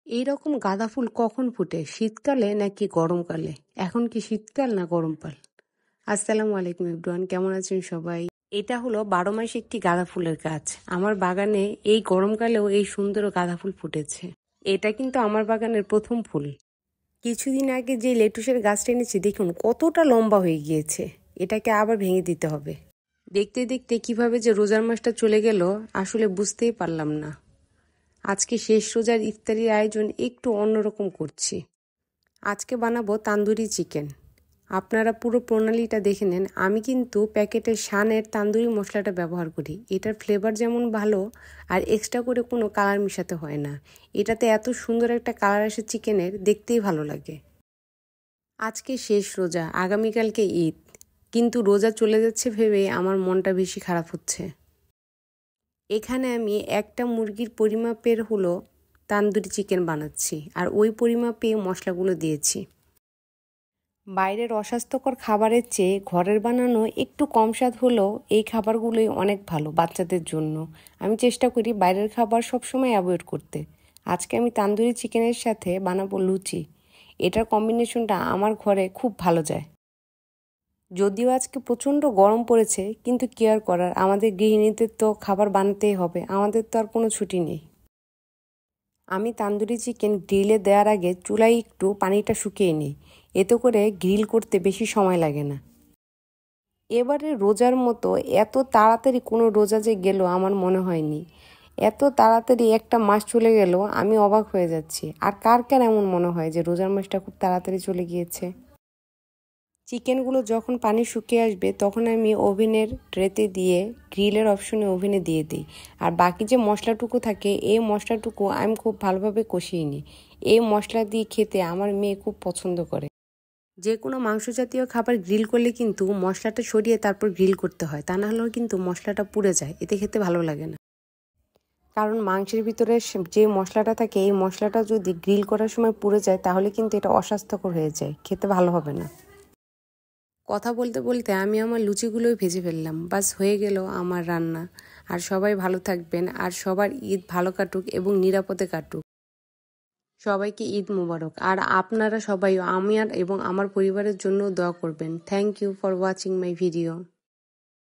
এইরকম গাঁদা ফুল কখন ফুটে, শীতকালে নাকি গরমকালে? এখন কি শীতকাল না গরমকাল? আসসালামু আলাইকুম এভরিওয়ান, কেমন আছেন সবাই? এটা হলো 12 মাসে একটি গাঁদা ফুলের গাছ। আমার বাগানে এই গরমকালেও এই সুন্দর গাঁদা ফুল ফুটেছে। এটা কিন্তু আমার বাগানের প্রথম ফুল। কিছুদিন আগে যে লেটুসের গাছটা এনেছি, দেখুন কতটা লম্বা হয়ে গিয়েছে। এটাকে আবার ভেঙে দিতে হবে। দেখতে দেখতে কিভাবে যে রোজার মাসটা চলে গেল আসলে বুঝতেই পারলাম না। আজকে শেষ রোজার ইফতারির আয়োজন একটু অন্যরকম করছি। আজকে বানাবো তান্দুরি চিকেন। আপনারা পুরো প্রণালীটা দেখে নেন। আমি কিন্তু প্যাকেটের শানের তান্দুরি মশলাটা ব্যবহার করি। এটার ফ্লেভার যেমন ভালো, আর এক্সট্রা করে কোনো কালার মিশাতে হয় না। এটাতে এত সুন্দর একটা কালার আসে চিকেনের, দেখতেই ভালো লাগে। আজকে শেষ রোজা, আগামীকালকে ঈদ, কিন্তু রোজা চলে যাচ্ছে ভেবে আমার মনটা বেশি খারাপ হচ্ছে। এখানে আমি একটা মুরগির পরিমাপের হলো তান্দুরি চিকেন বানাচ্ছি, আর ওই পরিমাপে মশলাগুলো দিয়েছি। বাইরের অস্বাস্থ্যকর খাবারের চেয়ে ঘরের বানানো একটু কম স্বাদ হলেও এই খাবারগুলোই অনেক ভালো বাচ্চাদের জন্য। আমি চেষ্টা করি বাইরের খাবার সবসময় অ্যাভয়েড করতে। আজকে আমি তান্দুরি চিকেনের সাথে বানাবো লুচি। এটার কম্বিনেশনটা আমার ঘরে খুব ভালো যায়। যদিও আজকে প্রচণ্ড গরম পড়েছে, কিন্তু কি আর করার, আমাদের গৃহিণীদের তো খাবার বানাতেই হবে, আমাদের তো আর কোনো ছুটি নেই। আমি তান্দুরি চিকেন গ্রিলে দেওয়ার আগে চুলায় একটু পানিটা শুকিয়ে নিই, এতে করে গ্রিল করতে বেশি সময় লাগে না। এবারে রোজার মতো এত তাড়াতাড়ি কোনো রোজা যে গেল আমার মনে হয়নি। এত তাড়াতাড়ি একটা মাস চলে গেল, আমি অবাক হয়ে যাচ্ছি। আর কার কার এমন মনে হয় যে রোজার মাসটা খুব তাড়াতাড়ি চলে গিয়েছে? চিকেনগুলো যখন পানি শুকিয়ে আসবে তখন আমি ওভেনের ট্রেতে দিয়ে গ্রিলের অপশনে ওভেনে দিয়ে দিই। আর বাকি যে মশলাটুকু থাকে, এই মশলাটুকু আমি খুব ভালোভাবে কষিয়ে নিই। এই মশলা দিয়ে খেতে আমার মেয়ে খুব পছন্দ করে। যে কোনো মাংস জাতীয় খাবার গ্রিল করলে কিন্তু মশলাটা সরিয়ে তারপর গ্রিল করতে হয়, তা না হলেও কিন্তু মশলাটা পুড়ে যায়, এতে খেতে ভালো লাগে না। কারণ মাংসের ভিতরে যে মশলাটা থাকে, এই মশলাটা যদি গ্রিল করার সময় পুড়ে যায় তাহলে কিন্তু এটা অস্বাস্থ্যকর হয়ে যায়, খেতে ভালো হবে না। কথা বলতে বলতে আমি আমার লুচিগুলোই ভেজে ফেললাম। বাস হয়ে গেল আমার রান্না। আর সবাই ভালো থাকবেন, আর সবার ঈদ ভালো কাটুক এবং নিরাপদে কাটুক। সবাইকে ঈদ মুবারক। আর আপনারা সবাই আমার এবং আমার পরিবারের জন্য দোয়া করবেন। Thank you for watching my video.